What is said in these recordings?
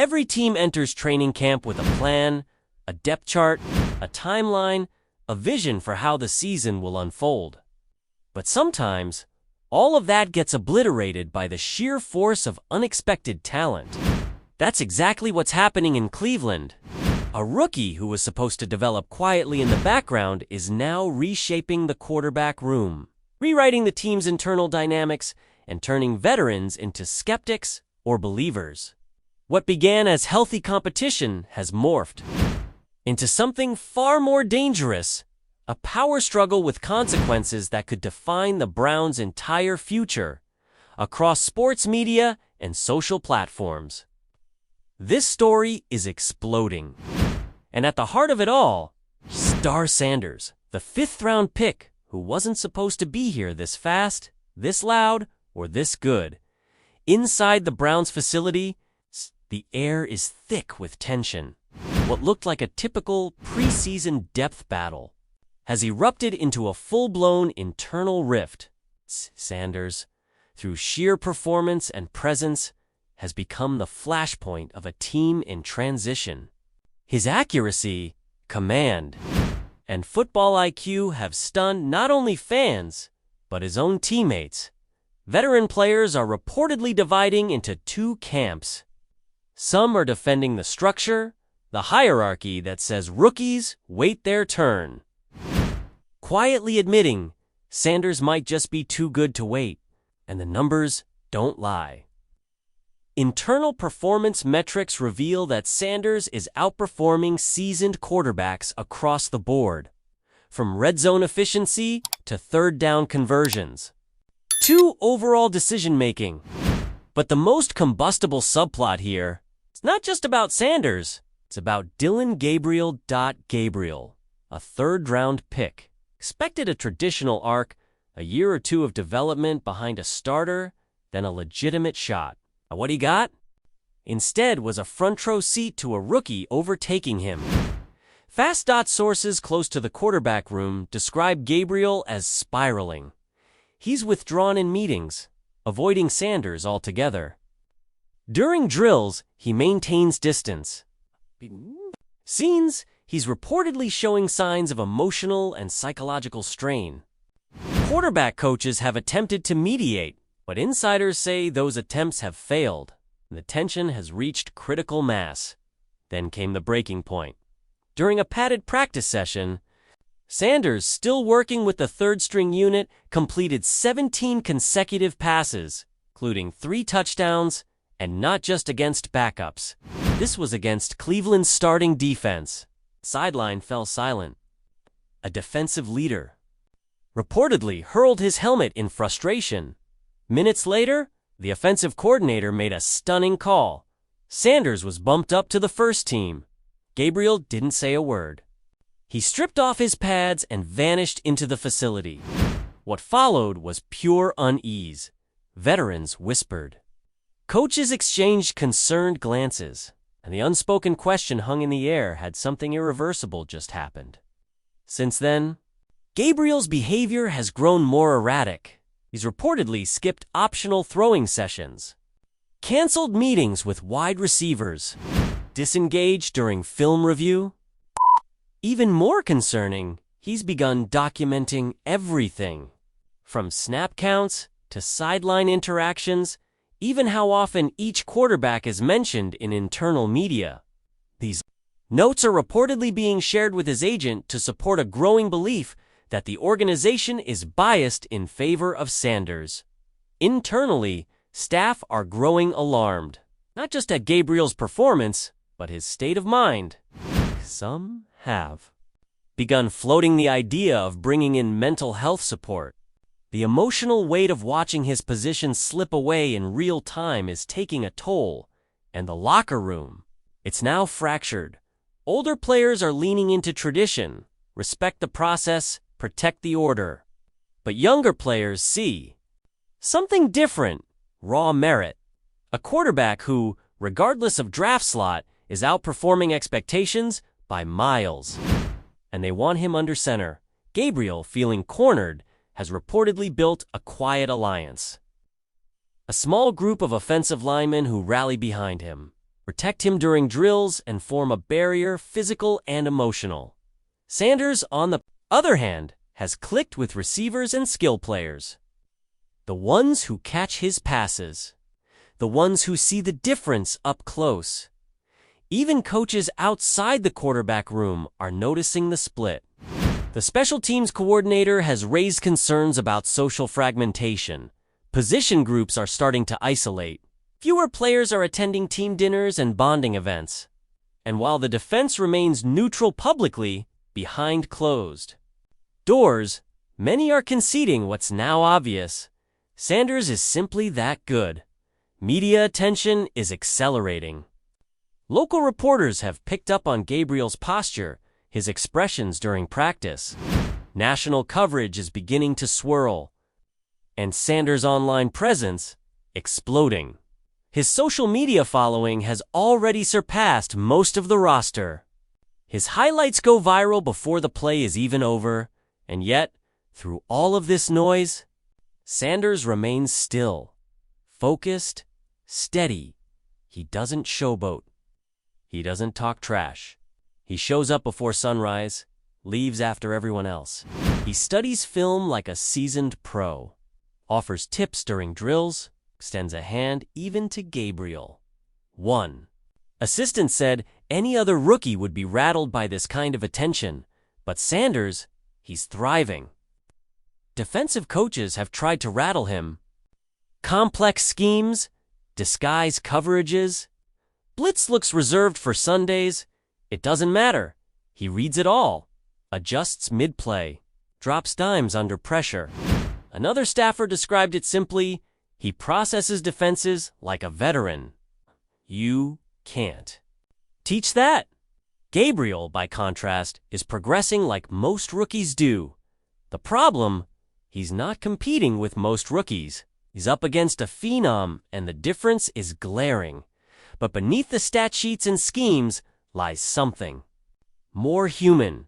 Every team enters training camp with a plan, a depth chart, a timeline, a vision for how the season will unfold. But sometimes, all of that gets obliterated by the sheer force of unexpected talent. That's exactly what's happening in Cleveland. A rookie who was supposed to develop quietly in the background is now reshaping the quarterback room, rewriting the team's internal dynamics, and turning veterans into skeptics or believers. What began as healthy competition has morphed into something far more dangerous, a power struggle with consequences that could define the Browns' entire future across sports media and social platforms. This story is exploding. And at the heart of it all, Star Sanders, the fifth-round pick who wasn't supposed to be here this fast, this loud, or this good. Inside the Browns facility, the air is thick with tension. What looked like a typical preseason depth battle has erupted into a full-blown internal rift. Sanders, through sheer performance and presence, has become the flashpoint of a team in transition. His accuracy, command, and football IQ have stunned not only fans, but his own teammates. Veteran players are reportedly dividing into two camps. Some are defending the structure, the hierarchy that says rookies wait their turn, quietly admitting Sanders might just be too good to wait, and the numbers don't lie. Internal performance metrics reveal that Sanders is outperforming seasoned quarterbacks across the board, from red zone efficiency to third down conversions to overall decision-making. But the most combustible subplot here, it's not just about Sanders, it's about Dylan Gabriel, a third-round pick. Expected a traditional arc, a year or two of development behind a starter, then a legitimate shot. What he got? Instead was a front-row seat to a rookie overtaking him. Fast sources close to the quarterback room describe Gabriel as spiraling. He's withdrawn in meetings, avoiding Sanders altogether. During drills, he maintains distance. Scenes, he's reportedly showing signs of emotional and psychological strain. Quarterback coaches have attempted to mediate, but insiders say those attempts have failed, and the tension has reached critical mass. Then came the breaking point. During a padded practice session, Sanders, still working with the third-string unit, completed 17 consecutive passes, including 3 touchdowns, and not just against backups. This was against Cleveland's starting defense. Sideline fell silent. A defensive leader reportedly hurled his helmet in frustration. Minutes later, the offensive coordinator made a stunning call. Sanders was bumped up to the first team. Gabriel didn't say a word. He stripped off his pads and vanished into the facility. What followed was pure unease. Veterans whispered. Coaches exchanged concerned glances, and the unspoken question hung in the air had something irreversible just happened. Since then, Gabriel's behavior has grown more erratic. He's reportedly skipped optional throwing sessions, canceled meetings with wide receivers, disengaged during film review. Even more concerning, he's begun documenting everything, from snap counts to sideline interactions, even how often each quarterback is mentioned in internal media. These notes are reportedly being shared with his agent to support a growing belief that the organization is biased in favor of Sanders. Internally, staff are growing alarmed, not just at Gabriel's performance, but his state of mind. Some have begun floating the idea of bringing in mental health support. The emotional weight of watching his position slip away in real time is taking a toll, and the locker room, it's now fractured. Older players are leaning into tradition, respect the process, protect the order. But younger players see something different, raw merit. A quarterback who, regardless of draft slot, is outperforming expectations by miles. And they want him under center. Gabriel, feeling cornered, has reportedly built a quiet alliance. A small group of offensive linemen who rally behind him, protect him during drills, and form a barrier, physical and emotional. Sanders, on the other hand, has clicked with receivers and skill players. The ones who catch his passes. The ones who see the difference up close. Even coaches outside the quarterback room are noticing the split. The special teams coordinator has raised concerns about social fragmentation. Position groups are starting to isolate. Fewer players are attending team dinners and bonding events. And while the defense remains neutral publicly, behind closed doors, many are conceding what's now obvious. Sanders is simply that good. Media attention is accelerating. Local reporters have picked up on Gabriel's posture, his expressions during practice. National coverage is beginning to swirl, and Sanders' online presence exploding. His social media following has already surpassed most of the roster. His highlights go viral before the play is even over, and yet, through all of this noise, Sanders remains still, focused, steady. He doesn't showboat. He doesn't talk trash. He shows up before sunrise, leaves after everyone else. He studies film like a seasoned pro, offers tips during drills, extends a hand even to Gabriel. One assistant said any other rookie would be rattled by this kind of attention, but Sanders, he's thriving. Defensive coaches have tried to rattle him. Complex schemes, disguise coverages. Blitz looks reserved for Sundays. It doesn't matter. He reads it all, adjusts mid-play, drops dimes under pressure. Another staffer described it simply: he processes defenses like a veteran. You can't teach that. Gabriel, by contrast, is progressing like most rookies do. The problem? He's not competing with most rookies. He's up against a phenom, and the difference is glaring. But beneath the stat sheets and schemes lies something more human,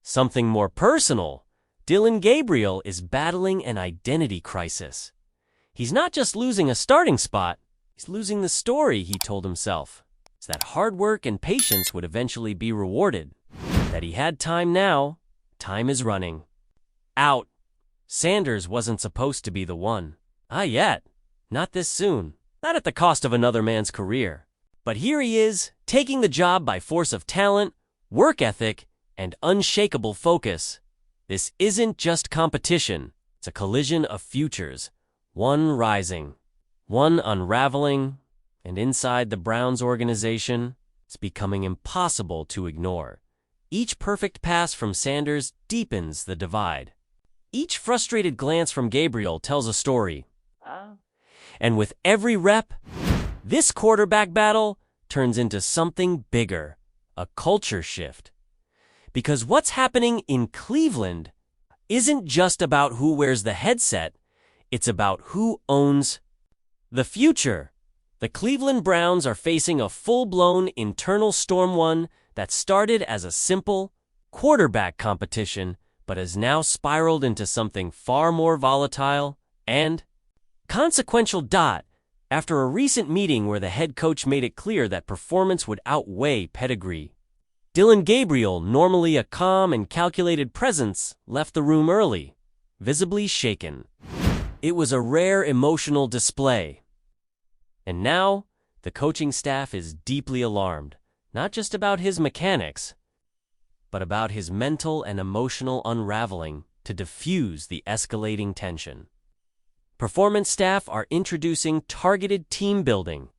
something more personal. Dillon Gabriel is battling an identity crisis. He's not just losing a starting spot, he's losing the story he told himself. It's that hard work and patience would eventually be rewarded. That he had time now, time is running out. Sanders wasn't supposed to be the one. Not yet. Not this soon. Not at the cost of another man's career. But here he is, taking the job by force of talent, work ethic, and unshakable focus. This isn't just competition. It's a collision of futures. One rising, one unraveling, and inside the Browns organization, it's becoming impossible to ignore. Each perfect pass from Sanders deepens the divide. Each frustrated glance from Gabriel tells a story. And with every rep, this quarterback battle turns into something bigger, a culture shift. Because what's happening in Cleveland isn't just about who wears the headset, it's about who owns the future. The Cleveland Browns are facing a full-blown internal storm, one that started as a simple quarterback competition, but has now spiraled into something far more volatile and consequential. After a recent meeting where the head coach made it clear that performance would outweigh pedigree, Dillon Gabriel, normally a calm and calculated presence, left the room early, visibly shaken. It was a rare emotional display. And now, the coaching staff is deeply alarmed, not just about his mechanics, but about his mental and emotional unraveling to diffuse the escalating tension. Performance staff are introducing targeted team building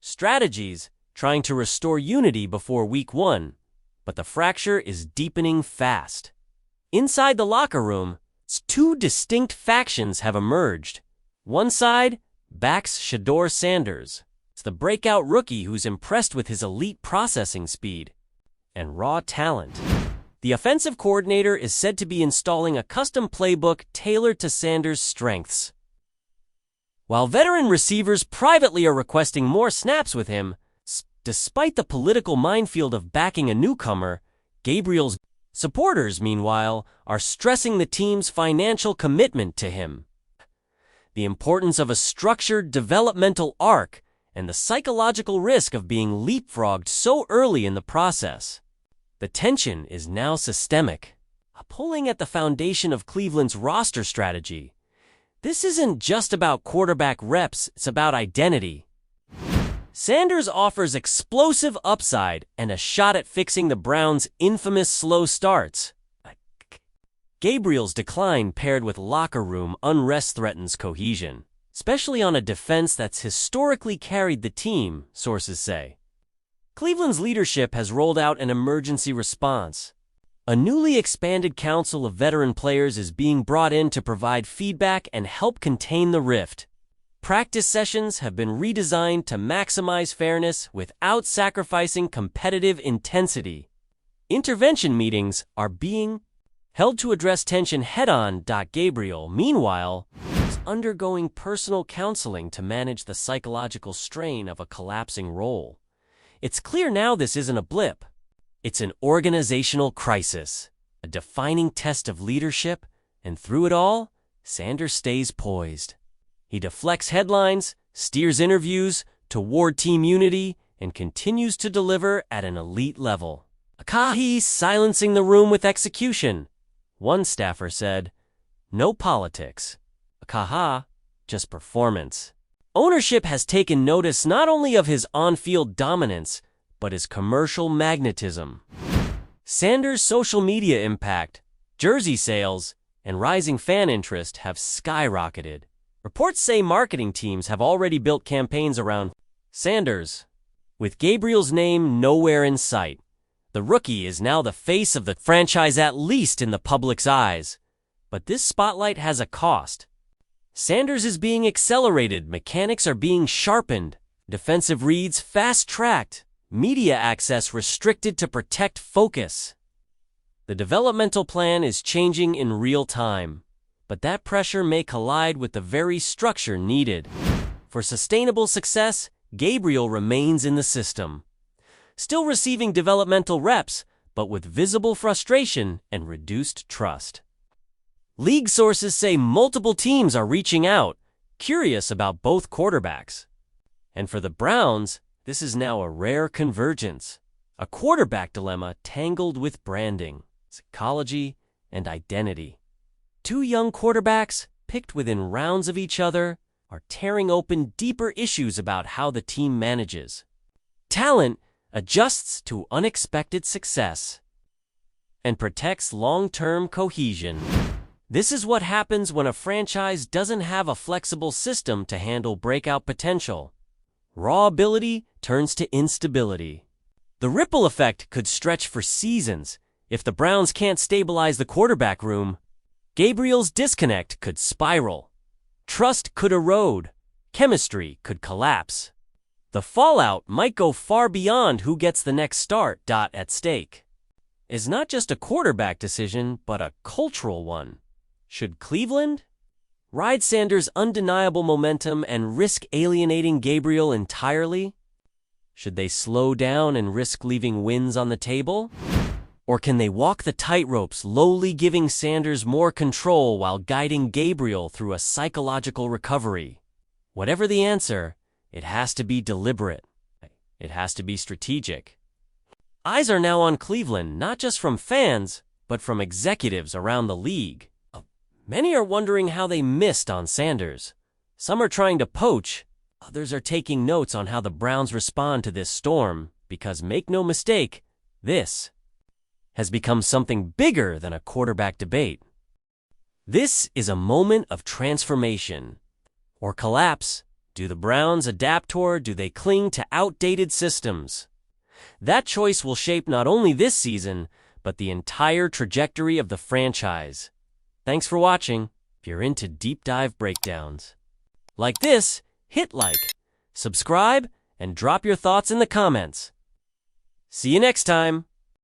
strategies, trying to restore unity before week 1, but the fracture is deepening fast. Inside the locker room, two distinct factions have emerged. One side backs Shedeur Sanders. It's the breakout rookie who's impressed with his elite processing speed and raw talent. The offensive coordinator is said to be installing a custom playbook tailored to Sanders' strengths. While veteran receivers privately are requesting more snaps with him, despite the political minefield of backing a newcomer, Gabriel's supporters, meanwhile, are stressing the team's financial commitment to him. The importance of a structured developmental arc and the psychological risk of being leapfrogged so early in the process. The tension is now systemic, pulling at the foundation of Cleveland's roster strategy. This isn't just about quarterback reps, it's about identity. Sanders offers explosive upside and a shot at fixing the Browns' infamous slow starts. Gabriel's decline paired with locker room unrest threatens cohesion, especially on a defense that's historically carried the team, sources say. Cleveland's leadership has rolled out an emergency response. A newly expanded council of veteran players is being brought in to provide feedback and help contain the rift. Practice sessions have been redesigned to maximize fairness without sacrificing competitive intensity. Intervention meetings are being held to address tension head-on. Gabriel, meanwhile, is undergoing personal counseling to manage the psychological strain of a collapsing role. It's clear now this isn't a blip. It's an organizational crisis, a defining test of leadership, and through it all, Sanders stays poised. He deflects headlines, steers interviews toward team unity, and continues to deliver at an elite level. He's silencing the room with execution. One staffer said, "No politics. Just performance." Ownership has taken notice not only of his on-field dominance, but his commercial magnetism. Sanders' social media impact, jersey sales, and rising fan interest have skyrocketed. Reports say marketing teams have already built campaigns around Sanders. With Gabriel's name nowhere in sight, the rookie is now the face of the franchise, at least in the public's eyes. But this spotlight has a cost. Sanders is being accelerated, mechanics are being sharpened, defensive reads fast-tracked, media access restricted to protect focus. The developmental plan is changing in real time, but that pressure may collide with the very structure needed. For sustainable success, Gabriel remains in the system, still receiving developmental reps, but with visible frustration and reduced trust. League sources say multiple teams are reaching out, curious about both quarterbacks. And for the Browns, this is now a rare convergence, a quarterback dilemma tangled with branding, psychology, and identity. Two young quarterbacks, picked within rounds of each other, are tearing open deeper issues about how the team manages. Talent adjusts to unexpected success and protects long-term cohesion. This is what happens when a franchise doesn't have a flexible system to handle breakout potential. Raw ability turns to instability. The ripple effect could stretch for seasons. If the Browns can't stabilize the quarterback room, Gabriel's disconnect could spiral. Trust could erode. Chemistry could collapse. The fallout might go far beyond who gets the next start. At stake is not just a quarterback decision, but a cultural one. Should Cleveland ride Sanders' undeniable momentum and risk alienating Gabriel entirely? Should they slow down and risk leaving wins on the table? Or can they walk the tightrope, slowly giving Sanders more control while guiding Gabriel through a psychological recovery? Whatever the answer, it has to be deliberate. It has to be strategic. Eyes are now on Cleveland, not just from fans, but from executives around the league. Many are wondering how they missed on Sanders. Some are trying to poach. Others are taking notes on how the Browns respond to this storm, because make no mistake, this has become something bigger than a quarterback debate. This is a moment of transformation or collapse. Do the Browns adapt, or do they cling to outdated systems? That choice will shape not only this season, but the entire trajectory of the franchise. Thanks for watching. If you're into deep dive breakdowns like this, hit like, subscribe, and drop your thoughts in the comments. See you next time.